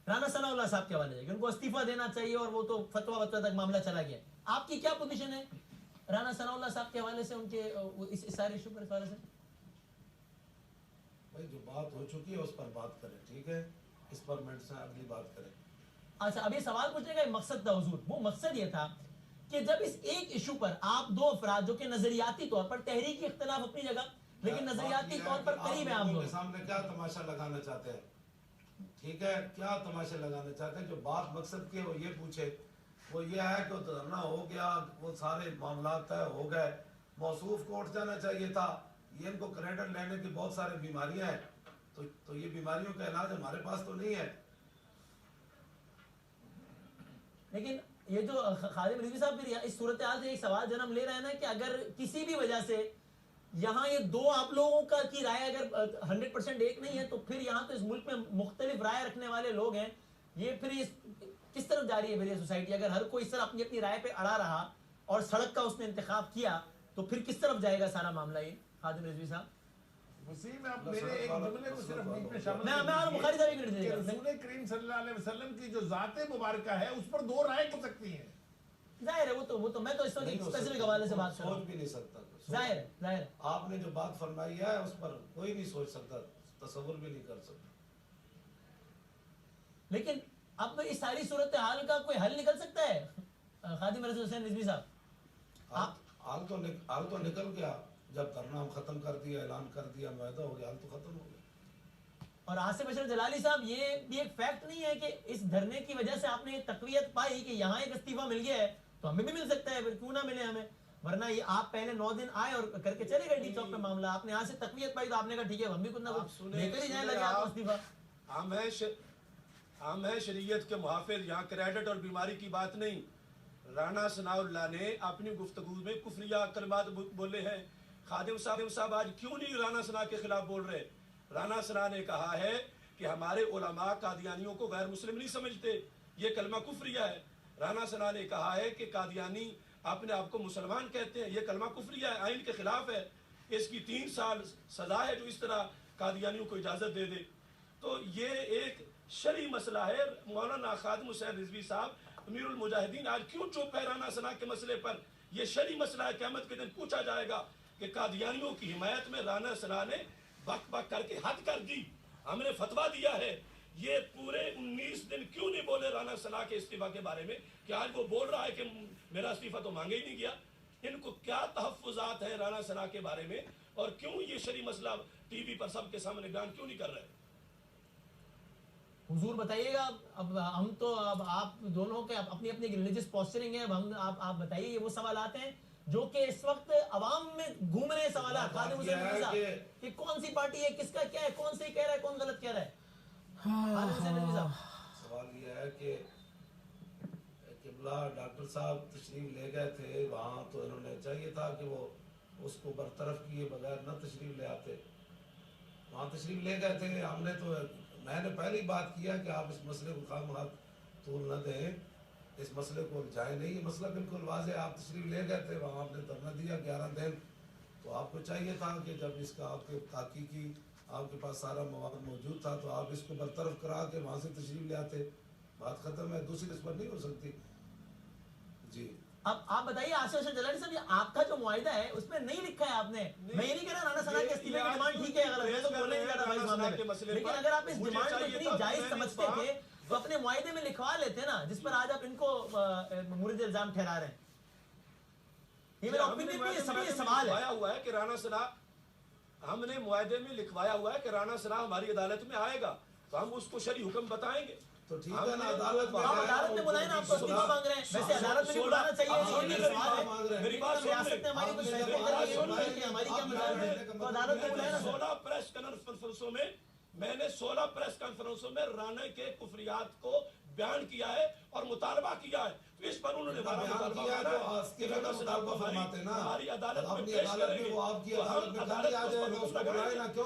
رانا ثناء اللہ صاحب کے حوالے سے کہ ان کو استعفیٰ دینا چاہیے اور وہ تو فتویٰ تک معاملہ چلا گیا. آپ کی کیا پوزیشن ہے رانا ثناء اللہ صاحب کے حوالے سے, ان کے اس سارے ایشو پر حوالے سے؟ بھائی جو بات ہو چکی ہے اس پر بات کریں, ٹھیک ہے, اس پر منٹ سے اگلی بات کریں. اچھا, ابھی سوال پوچھنے کا مقصد تھا حضور, وہ مقصد یہ تھا کہ جب اس ایک ایشو پر آپ دو افراد جو کہ نظریاتی طور پر تحریکی اختلاف اپنی جگہ لیکن نظریاتی طور پر قریب ہیں, آپ لوگوں کے سامنے کیا تماشا لگانا چاہتے ہیں, ٹھیک ہے, کیا تماشا لگانا چاہتے ہیں, جو بات مقصد کی وہ یہ پوچھے, وہ یہ ہے کہ دھرنا ہو گیا, وہ سارے معاملات طے ہو گئے, موصوف کو اٹھ جانا چاہیے تھا, یہ ان کو کریڈٹ لینے کی بہت ساری بیماریاں ہیں, تو یہ بیماریوں کا علاج ہمارے پاس تو نہیں ہے. لیکن یہ جو خادم رضوی صاحب پھر اس صورتحال سے ایک سوال جنم لے رہا ہے نا کہ اگر کسی بھی وجہ سے یہاں یہ دو آپ لوگوں کا کی رائے اگر 100% ایک نہیں ہے تو پھر یہاں تو اس ملک میں مختلف رائے رکھنے والے لوگ ہیں, یہ پھر کس طرف جاری ہے پھر یہ سوسائٹی؟ اگر ہر کوئی اس طرح اپنی اپنی رائے پہ اڑا رہا اور سڑک کا اس نے انتخاب کیا تو پھر کس طرف جائے گا سارا معاملہ؟ یہ خادم رضوی صاحب وسیم, آپ میرے ایک جملے کو صرف بیچ میں شامل بخاری صاحب کہ رسول کریم صلی اللہ علیہ وسلم کی جو ذات مبارکہ ہے اس پر دو رائے ہو سکتی ہیں. ظاہر ہے وہ تو میں تو اس وقت اسپیسیفک حوالے سے بات کر رہا ہوں. سوچ بھی نہیں سکتا, ظاہر ہے آپ نے جو بات فرمائی ہے اس پر کوئی نہیں سوچ سکتا, تصور بھی نہیں کر سکتا. لیکن اب اس ساری صورتحال کا کوئی حل نکل سکتا ہے خادم رضوی حسین رضوی صاحب؟ حال تو نکل گیا جب دھرنا ہم ختم کر دیا, اعلان کر دیا, معاہدہ ہو گیا, حال تو ختم ہو گیا. اور آصف اشرف جلالی صاحب, یہ بھی ایک فیکٹ نہیں ہے کہ اس دھرنے کی وجہ سے آپ نے تقویت پائی کہ یہاں ایک استعفیٰ مل گیا ہے تو ہمیں بھی مل سکتا ہے, پھر کیوں نہ ملے ہمیں؟ ورنہ یہ آپ پہلے 9 دن آئے اور کر کے چلے گئے ڈی چوک پہ معاملہ, آپ نے یہاں سے تقویت پائی تو آپ نے کہا ٹھیک ہے ہم بھی کچھ نہ کچھ لے کر ہی جائیں, لگے آپ استعفیٰ. ہم ہیں شریعت کے محافظ, یہاں کریڈٹ اور بیماری کی بات نہیں. رانا ثناء اللہ نے اپنی گفتگو میں کفریہ کلمات بولے ہیں. خادم صاحب آج کیوں نہیں رانا ثناء کے خلاف بول رہے؟ رانا ثناء نے کہا ہے کہ ہمارے علماء قادیانیوں کو غیر مسلم نہیں سمجھتے, یہ کلمہ کفریہ ہے. رانا ثناء نے کہا ہے کہ قادیانی اپنے آپ کو مسلمان کہتے ہیں, یہ کلمہ کفریہ ہے, آئین کے خلاف ہے, اس کی 3 سال سزا ہے جو اس طرح قادیانیوں کو اجازت دے دے. تو یہ ایک شرعی مسئلہ ہے. مولانا خادم حسین رضوی صاحب امیر المجاہدین آج کیوں چپ ہے رانا ثناء کے مسئلے پر؟ یہ شرعی مسئلہ ہے, قیامت کے دن پوچھا جائے گا کہ قادیانیوں کی حمایت میں رانا ثناء نے بک بک کر کے حد کر دی, ہم نے فتویٰ دیا ہے. یہ پورے 19 دن کیوں نہیں بولے رانا ثناء کے استعفیٰ کے بارے میں کہ آج وہ بول رہا ہے کہ میرا استعفیٰ تو مانگے ہی نہیں گیا. ان کو کیا تحفظات ہیں رانا ثناء کے بارے میں, اور کیوں یہ شرعی مسئلہ ٹی وی پر سب کے سامنے بیان کیوں نہیں کر رہے؟ حضور بتائیے گا. اب ہم تو اب آپ دونوں کے اپنی اپنی ریلیجس پوسچرنگ ہے, اب ہم آپ بتائیے یہ وہ سوالات ہیں جو کہ اس وقت عوام میں گھوم رہے سوالات خادم حسین رضوی صاحب کہ کون سی پارٹی ہے, کس کا کیا ہے, کون صحیح کہہ رہا ہے, کون غلط کہہ رہا ہے. خادم حسین رضوی صاحب, سوال یہ ہے کہ قبلہ ڈاکٹر صاحب تشریف لے گئے تھے وہاں, تو انہوں نے چاہیے تھا کہ وہ اس کو برطرف کیے بغیر نہ تشریف لے آتے. وہاں تشریف لے گئے تھے, ہم نے تو میں نے پہلی بات کیا کہ آپ اس مسئلے کو خام خواہ طول نہ دیں, اس مسئلے کو جائیں نہیں. یہ مسئلہ بالکل واضح, آپ تشریف لے گئے تھے وہاں, آپ نے دھرنا دیا 11 دن, تو آپ کو چاہیے تھا کہ جب اس کا آپ کے تحقیقی آپ کے پاس سارا مواد موجود تھا تو آپ اس کو برطرف کرا کے وہاں سے تشریف لے آتے. بات ختم ہے, دوسری اس پر نہیں ہو سکتی. جی اب آپ بتائیے آصف اشرف جلالی صاحب, یہ آپ کا جو معاہدہ ہے اس میں نہیں لکھا ہے آپ نے, میں یہ نہیں کہہ رہا رانا ثناء کے استعفے کی ڈیمانڈ ٹھیک ہے غلط, میں تو بولنے نہیں چاہتا اس معاملے میں, لیکن اگر آپ اس ڈیمانڈ کو اتنی جائز سمجھتے تھے تو اپنے معاہدے میں لکھوا لیتے نا, جس پر آج آپ ان کو مورد الزام ٹھہرا رہے ہیں. یہ میرا اوپینین میں سبھی سوال ہے. ہوا ہے کہ رانا ثناء, ہم نے معاہدے میں لکھوایا ہوا ہے کہ رانا ثناء ہماری عدالت میں آئے گا تو ہم اس کو شرعی حکم بتائیں گے. تو ٹھیک ہے نا, عدالت میں آپ عدالت میں بلائیں نا, آپ کو استعفیٰ مانگ رہے ہیں, ویسے عدالت میں بھی بلانا چاہیے. میری بات ریاست نے ہماری کچھ ہماری کیا مزاج ہے, تو عدالت میں بلائیں نا. 16 پریس کانفرنسوں میں نے 16 پریس کانفرنسوں میں رانا کے کفریات کو بیان کیا ہے اور مطالبہ کیا ہے, تو اس پر انہوں نے ہماری عدالت میں پیش کریں گے.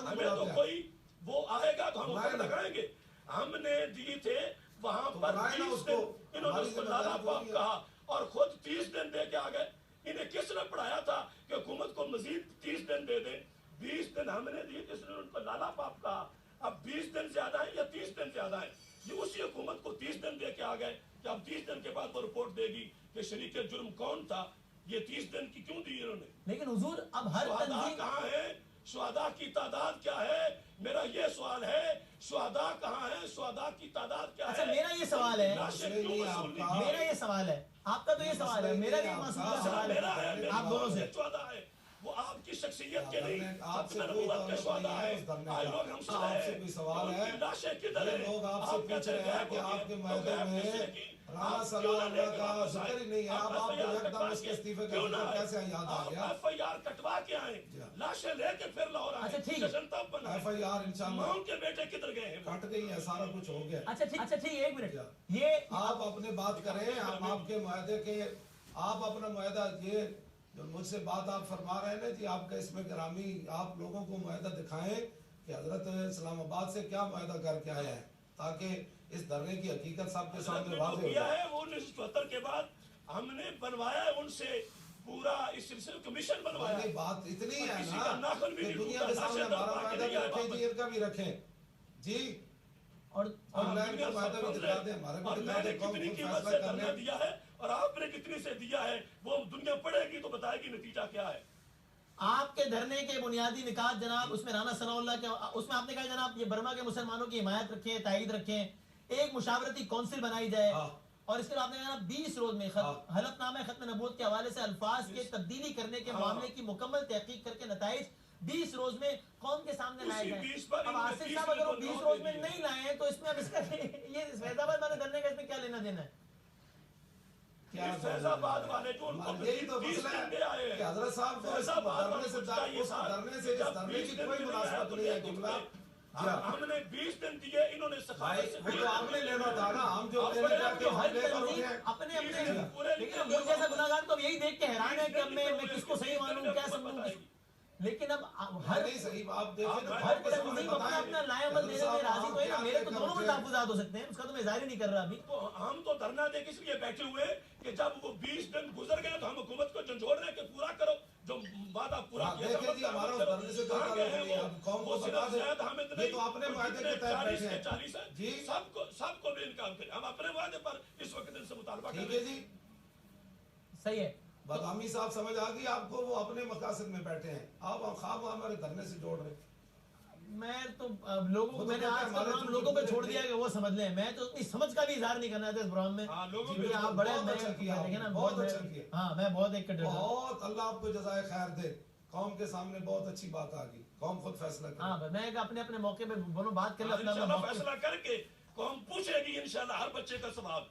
ہمیں تو کوئی وہ آئے گا تو ہم حکم لگائیں گے. ہم نے دی تھے وہاں پر 20 دن, انہوں نے اس کو لالا پاپ کہا اور خود 30 دن دے کے آ گئے. انہیں کس نے پڑھایا تھا کہ حکومت کو مزید 30 دن دے دیں؟ 20 دن ہم نے دیے, کس نے ان کو لالا پاپ کہا. اب 20 دن زیادہ ہیں یا 30 دن زیادہ ہیں, یہ اسی حکومت آ گئے کہ اب 30 دن کے بعد وہ رپورٹ دے گی کہ شریک جرم کون تھا. یہ 30 دن کی کیوں دی انہوں نے؟ لیکن حضور اب ہر شہداء تنظیم کہاں ہے؟ شہداء کی تعداد کیا ہے؟ میرا یہ سوال ہے، شہداء کہاں ہے؟ شہداء کی تعداد کیا ہے؟ اچھا میرا یہ سوال ہے، لاشیں کیوں وصول نہیں کی؟ میرا یہ سوال ہے، آپ کا تو یہ سوال ہے، میرا بھی معصوم کا سوال میرا ہے ہے، آپ دونوں سے. شہداء ہے، وہ آپ کی شخصیت کے نہیں، آپ سے ختم کوئی نبوت کے شہداء ہے. آج لوگ ہم سے آپ سے کوئی سوال ہے، لاشیں کدھر یہ ہیں؟ لوگ آپ سے پوچھ رہے ہیں کہ آپ کے معاہدے میں رانا ثناء اللہ کا ذکر ہی نہیں ہے. اب آپ کو ایک دم اس کے استعفے کا ذکر کیسے یاد آ گیا؟ ایف آئی آر کٹوا کے آئے، لاشیں لے کے پھر لاہور آئے. اچھا ٹھیک ہے، جشن تب بنا. ایف آئی آر انشاءاللہ ماؤں کے بیٹے کدھر گئے ہیں؟ کٹ گئی ہے، سارا کچھ ہو گیا. اچھا ٹھیک ایک منٹ، یہ آپ اپنے بات کریں، ہم آپ کے معاہدے کے، آپ اپنا معاہدہ، یہ جو مجھ سے بات آپ فرما رہے ہیں نا جی، آپ کا اس میں گرامی، آپ لوگوں کو معاہدہ دکھائیں کہ حضرت اسلام آباد سے کیا معاہدہ کر کے آیا ہے، تاکہ اس دھرنے کی حقیقت سب کے سامنے واضح ہو کیا جائے. ہے وہ 1974 کے بعد ہم نے بنوایا ہے ان سے پورا اس سلسلے کمیشن بنوایا. ہماری بات اتنی ہے کسی کا نا ناخن بھی کہ نہیں دنیا ٹوٹا، کے سامنے لاشیں ہمارا دبا کے معاہدہ بھی نہیں آئے رکھیں واپس. جی، ان کا بھی رکھیں جی، اور اور لائن کا معاہدہ بھی دکھا دیں، ہمارے اور بھی میں دکھا نے دیں، قوم کتنی خود قیمت فیصلہ سے کر دھرنا لیں. دیا ہے اور آپ نے کتنی سے دیا ہے، وہ دنیا پڑھے گی تو بتائے گی نتیجہ کیا ہے. آپ کے دھرنے کے بنیادی نکات جناب، اس میں رانا ثناء اللہ کے، اس میں آپ نے کہا جناب یہ برما کے مسلمانوں کی حمایت رکھیں، تائید رکھیں، ایک مشاورتی کونسل بنائی جائے، اور اس کے بعد آپ نے کہا 20 روز میں حلف نامہ ختم نبوت کے حوالے سے الفاظ کے تبدیلی کرنے کے معاملے کی مکمل تحقیق کر کے نتائج 20 روز میں قوم کے سامنے لائے جائیں. اب آصف صاحب اگر وہ 20 روز میں نہیں لائے ہیں تو اس میں اب اس کا یہ فیض آباد والے دھرنے کا اس میں کیا لینا دینا ہے؟ فیض آباد والے جو ان کو یہی تو مسئلہ ہے کہ حضرت صاحب کو اس دھرنے سے اس دھرنے کی کوئی مناسبت نہیں ہے قبلہ. ہم نے 20 دن دیے، انہوں نے سخاوت سے وہ تو آپ نے لینا تھا نا، ہم جو لینے چاہتے ہیں ہم لے کر اٹھے. اپنے لیکن اب مجھ جیسا گناہگار تو اب یہی دیکھ کے حیران ہے کہ اب میں کس کو صحیح مانوں، کیا سمجھوں. لیکن اب ہر نہیں صحیح آپ دیکھیں، ہر تنظیم اپنا اپنا لائے عمل دینے میں راضی تو ہے نا. میرے تو دونوں میں تحفظات ہو سکتے ہیں، اس کا تو میں ظاہر ہی نہیں کر رہا ابھی. ہم تو دھرنا دے کے اس لیے بیٹھے ہوئے کہ جب وہ 20 دن گزر گئے تو ہم حکومت کو جھنجھوڑ رہے کہ پورا کرو جو وعدہ پورا کیا تھا. دیکھیں جی، ہمارا اس دھرنے سے کوئی تعلق نہیں ہے. اب قوم کو بتا دیں، یہ تو اپنے معاہدے کے تحت بیٹھے ہیں 40 ہے جی. سب کو بھی انکار کریں. ہم اپنے وعدے پر اس وقت ان سے مطالبہ ٹھیک کریں. ہے جی، صحیح ہے. بدامی صاحب سمجھ آ گئی آپ کو، وہ اپنے مقاصد میں بیٹھے ہیں، آپ خواب ہمارے دھرنے سے جوڑ رہے ہیں. میں تو لوگوں کو، میں نے آج کا پروگرام لوگوں پہ چھوڑ دیا کہ وہ سمجھ لیں. میں تو اپنی سمجھ کا بھی اظہار نہیں کرنا تھا اس پروگرام میں. جی آپ بڑے بہت اچھا کیا، بہت اچھا کیا. ہاں میں بہت ایک کٹر. بہت اللہ آپ کو جزائے خیر دے. قوم کے سامنے بہت اچھی بات آ گئی، قوم خود فیصلہ کرے. ہاں میں اپنے اپنے موقع پہ بولوں، بات کر لیں اپنا انشاءاللہ موقع. فیصلہ کر کے قوم پوچھے گی انشاءاللہ ہر بچے کا ثواب.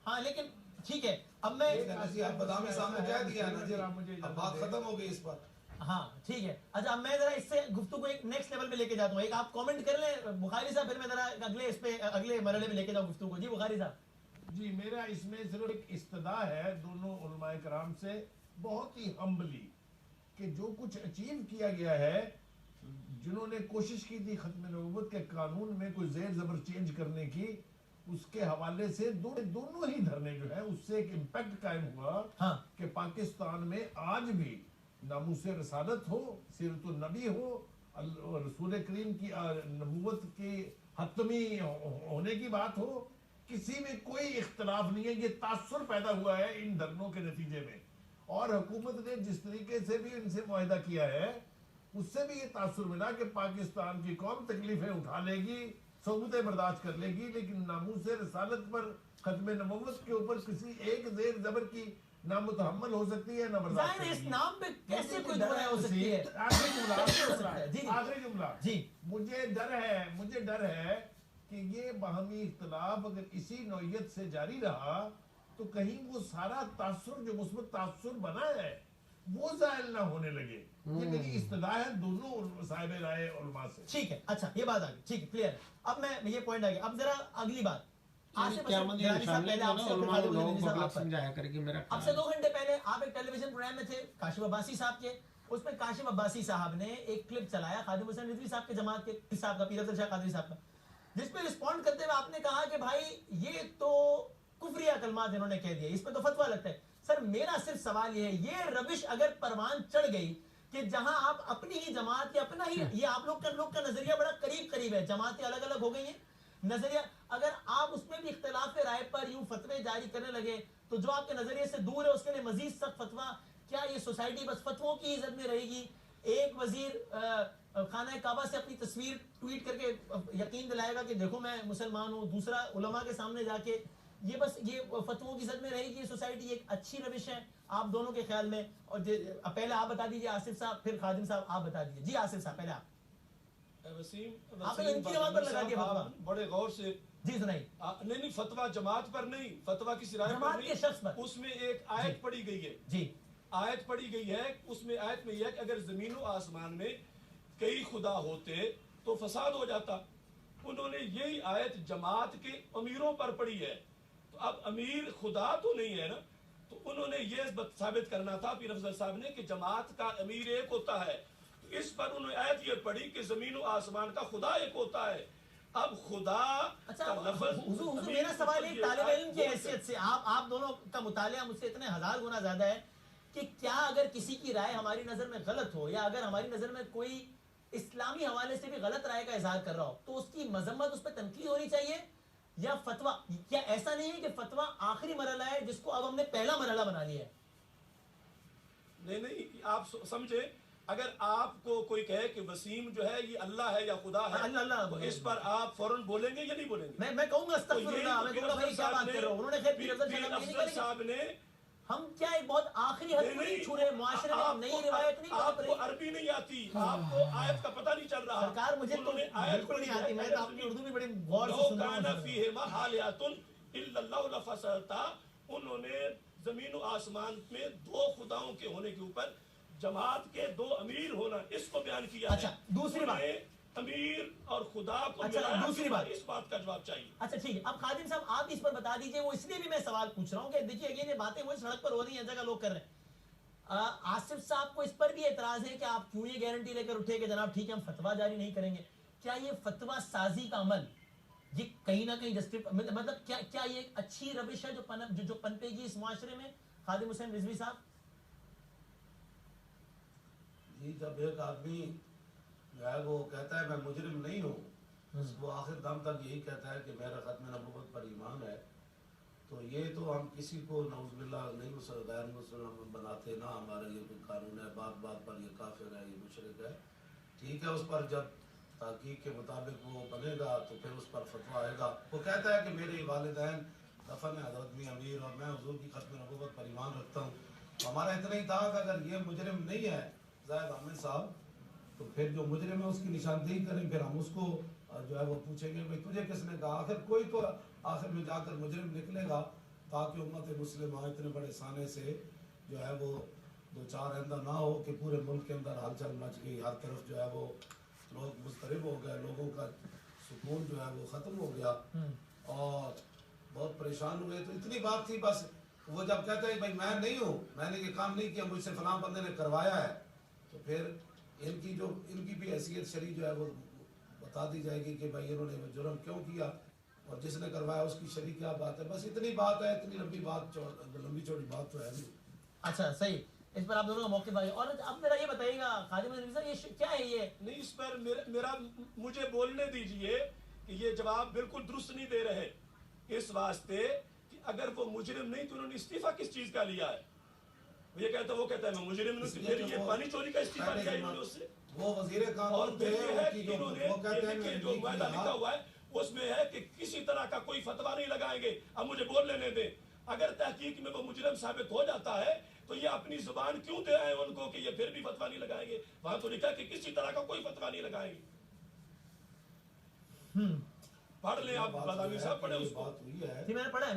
ہاں لیکن ٹھیک ہے، اب میں جی آپ بدامی صاحب نے کہہ دیا ہے نا جی، اب بات ختم ہو گئی اس پر. ہاں ٹھیک ہے. اچھا اب میں ذرا اس سے گفتگو ایک نیکسٹ لیول پہ لے کے جاتا ہوں. ایک آپ کامنٹ کر لیں بخاری صاحب، پھر میں ذرا اگلے اس پہ اگلے مرحلے میں لے کے جاؤں گفتگو کو. جی بخاری صاحب. جی میرا اس میں صرف ایک استدعا ہے دونوں علماء کرام سے، بہت ہی ہمبلی، کہ جو کچھ اچیو کیا گیا ہے، جنہوں نے کوشش کی تھی ختم نبوت کے قانون میں کوئی زیر زبر چینج کرنے کی، اس کے حوالے سے دونوں ہی دھرنے جو ہے اس سے ایک امپیکٹ قائم ہوا ہاں کہ پاکستان میں آج بھی ناموس رسالت ہو، سیرت النبی ہو، رسول کریم کی نبوت کی حتمی ہونے کی بات ہو، کسی میں کوئی اختلاف نہیں ہے. یہ تاثر پیدا ہوا ہے ان دھرنوں کے نتیجے میں، اور حکومت نے جس طریقے سے بھی ان سے معاہدہ کیا ہے اس سے بھی یہ تاثر ملا کہ پاکستان کی قوم تکلیفیں اٹھا لے گی، صعوبتیں برداشت کر لے گی، لیکن ناموس رسالت پر، ختم نبوت کے اوپر کسی ایک زیر زبر کی نہ متحمل ہو سکتی ہے نہ برداشت ظاہر ہے اس کرے گی. نام پہ کیسے کوئی دو رائے ہو سکتی ہے. آخری جملہ جی مجھے ڈر ہے کہ یہ باہمی اختلاف اگر اسی نوعیت سے جاری رہا تو کہیں وہ سارا تاثر جو مثبت تاثر بنا ہے وہ زائل نہ ہونے لگے. یہ میری استدعا ہے دونوں صاحب رائے علماء سے. ٹھیک ہے. اچھا یہ بات آ گئی، ٹھیک ہے، کلیئر ہے. اب میں یہ پوائنٹ آ گیا. اب ذرا اگلی بات اب سے 2 گھنٹے پہلے آپ ایک ٹیلی ویژن پروگرام میں تھے کاشف عباسی صاحب کے. اس میں کاشف عباسی صاحب نے ایک کلپ چلایا خادم حسین رضوی صاحب کے جماعت کے صاحب کا، پیر افضل شاہ قادری صاحب کا، جس پہ رسپونڈ کرتے ہوئے آپ نے کہا کہ بھائی یہ تو کفریہ کلمات انہوں نے کہہ دیا، اس پہ تو فتویٰ لگتا ہے. سر میرا صرف سوال یہ ہے، یہ روش اگر پروان چڑھ گئی کہ جہاں آپ اپنی ہی جماعت یا اپنا ہی، یہ آپ لوگ کا نظریہ بڑا قریب ہے، جماعتیں الگ الگ ہو گئی ہیں نظریہ اگر آپ اس میں بھی اختلاف رائے پر یوں فتوے جاری کرنے لگے تو جو آپ کے نظریے سے دور ہے اس کے لیے مزید سخت فتویٰ، کیا یہ سوسائٹی بس فتووں کی عزت میں رہے گی؟ ایک وزیر خانہ کعبہ سے اپنی تصویر ٹویٹ کر کے یقین دلائے گا کہ دیکھو میں مسلمان ہوں، دوسرا علماء کے سامنے جا کے یہ بس یہ فتووں کی عزت میں رہے گی یہ سوسائٹی؟ ایک اچھی روش ہے آپ دونوں کے خیال میں؟ اور پہلے آپ بتا دیجیے آصف صاحب، پھر خادم صاحب آپ بتا دیجیے. جی آصف صاحب پہلے وسیم آپ نے ان کی جواب پر لگا دیا فتویٰ. بڑے غور سے جی سنائیے. نہیں فتویٰ جماعت پر نہیں، فتویٰ کسی رائے پر جماعت کے شخص پر. اس میں ایک آیت پڑھی گئی ہے. جی آیت پڑھی گئی ہے، اس میں آیت میں یہ ہے کہ اگر زمین و آسمان میں کئی خدا ہوتے تو فساد ہو جاتا. انہوں نے یہی آیت جماعت کے امیروں پر پڑھی ہے. تو اب امیر خدا تو نہیں ہے نا، تو انہوں نے یہ ثابت کرنا تھا پیر افضل صاحب نے کہ جماعت کا امیر ایک ہوتا ہے. تو اس پر انہوں نے آیت یہ پڑھی کہ زمین و آسمان کا خدا ایک ہوتا ہے. اب خدا کا لفظ حضور میرا سوال ایک طالب علم کی حیثیت سے، آپ دونوں کا مطالعہ مجھ سے اتنے ہزار گنا زیادہ ہے کہ کیا اگر کسی کی رائے ہماری نظر میں غلط ہو یا اگر ہماری نظر میں کوئی اسلامی حوالے سے بھی غلط رائے کا اظہار کر رہا ہو تو اس کی مذمت، اس پہ تنقید ہونی چاہیے یا فتویٰ؟ کیا ایسا نہیں ہے کہ فتویٰ آخری مرحلہ ہے جس کو اب ہم نے پہلا مرحلہ بنا لیا ہے؟ نہیں آپ سمجھے، اگر آپ کو کوئی کہے کہ وسیم جو ہے یہ اللہ ہے یا خدا ہے تو اس پر آپ فوراً بولیں گے یا نہیں بولیں گے؟ میں کہوں گا استغفر اللہ، میں کہوں گا بھائی کیا بات کر رہے ہو. انہوں نے خیر پیر افضل صاحب نے ہم کیا ایک بہت آخری حد کو نہیں چھو رہے، معاشرے میں نئی روایت نہیں آپ کو عربی نہیں آتی، آپ کو آیت کا پتہ نہیں چل رہا. سرکار مجھے تو بالکل نہیں آتی، میں تو آپ کی اردو بھی بڑی غور سے سن رہا ہوں. انہوں نے زمین و آسمان میں دو خداؤں کے ہونے کے اوپر جماعت کے دو امیر ہونا اس کو بیان کیا ہے. اچھا دوسری بات، امیر اور خدا کو اچھا دوسری بات، اس بات کا جواب چاہیے. اچھا ٹھیک ہے. اب خادم صاحب آپ اس پر بتا دیجئے، وہ اس لیے بھی میں سوال پوچھ رہا ہوں کہ دیکھیے یہ باتیں وہی سڑک پر ہو رہی ہیں، جگہ لوگ کر رہے ہیں. آصف صاحب کو اس پر بھی اعتراض ہے کہ آپ کیوں یہ گارنٹی لے کر اٹھے کہ جناب ٹھیک ہے ہم فتویٰ جاری نہیں کریں گے. کیا یہ فتویٰ سازی کا عمل یہ کہیں نہ کہیں مطلب کیا یہ ایک اچھی روش ہے جو پنپے گی اس معاشرے میں؟ خادم حسین رضوی صاحب. جی جب ایک آدمی جو ہے وہ کہتا ہے میں مجرم نہیں ہوں، وہ آخر دم تک یہی کہتا ہے کہ میرا ختم نبوت پر ایمان ہے، تو یہ تو ہم کسی کو نعوذ باللہ نہیں غیر مسلم بناتے، نہ ہمارا یہ کوئی قانون ہے بات بات پر یہ کافر ہے یہ مشرک ہے. ٹھیک ہے، اس پر جب تحقیق کے مطابق وہ بنے گا تو پھر اس پر فتویٰ آئے گا. وہ کہتا ہے کہ میرے والدین دفن ہے حضرت میں امیر اور میں حضور کی ختم نبوت پر ایمان رکھتا ہوں. ہمارا اتنا ہی تھا کہ اگر یہ مجرم نہیں ہے زاہد احمد صاحب تو پھر جو مجرم ہے اس کی نشاندہی کریں، پھر ہم اس کو جو ہے وہ پوچھیں گے بھائی تجھے کس نے کہا. آخر کوئی تو آخر میں جا کر مجرم نکلے گا تاکہ امت مسلمہ اتنے بڑے سانے سے جو ہے وہ دو چار آئندہ نہ ہو کہ پورے ملک کے اندر ہلچل مچ گئی، ہر طرف جو ہے وہ لوگ مضطرب ہو گئے، لوگوں کا سکون جو ہے وہ ختم ہو گیا اور بہت پریشان ہوئے. تو اتنی بات تھی بس. وہ جب کہتے ہیں بھائی میں نہیں ہوں، میں نے یہ کام نہیں کیا، مجھ سے فلاں بندے نے کروایا ہے، تو پھر ان کی بھی حیثیت شرعی جو ہے وہ بتا دی جائے گی کہ بھائی انہوں نے وہ جرم کیوں کیا اور جس نے کروایا اس کی شرعی کیا بات ہے. بس اتنی بات ہے، اتنی لمبی چوڑی بات تو ہے نہیں. اچھا صحیح، اس پر آپ دونوں کا موقف آئے. اور اب میرا یہ بتائیے گا خادم رضوی صاحب یہ کیا ہے یہ نہیں، اس پر میرا مجھے بولنے دیجئے کہ یہ جواب بالکل درست نہیں دے رہے، اس واسطے کہ اگر وہ مجرم نہیں تو انہوں نے استعفیٰ کس چیز کا لیا ہے؟ وہ یہ کہتا ہے میں مجرم نہیں، پھر یہ پانی چوری کا استعفیٰ لیا انہوں نے اس سے. وہ وزیر اور قانون پھر تھے، یہ ہے کہ انہوں نے وہ کہتے ہیں جو معاہدہ لکھا ہوا ہے اس میں ہے کہ کسی طرح کا کوئی فتویٰ نہیں لگائیں گے. اب مجھے بول لینے دیں، اگر تحقیق میں وہ مجرم ثابت ہو جاتا ہے تو یہ اپنی زبان کیوں دے آئے ان کو کہ یہ پھر بھی فتویٰ نہیں لگائیں گے؟ وہاں تو لکھا کہ کسی طرح کا کوئی فتویٰ نہیں لگائیں گے. پڑھ لیں آپ، بادامی صاحب پڑھیں اس کو. بات ہوئی ہے میں نے پڑھا ہے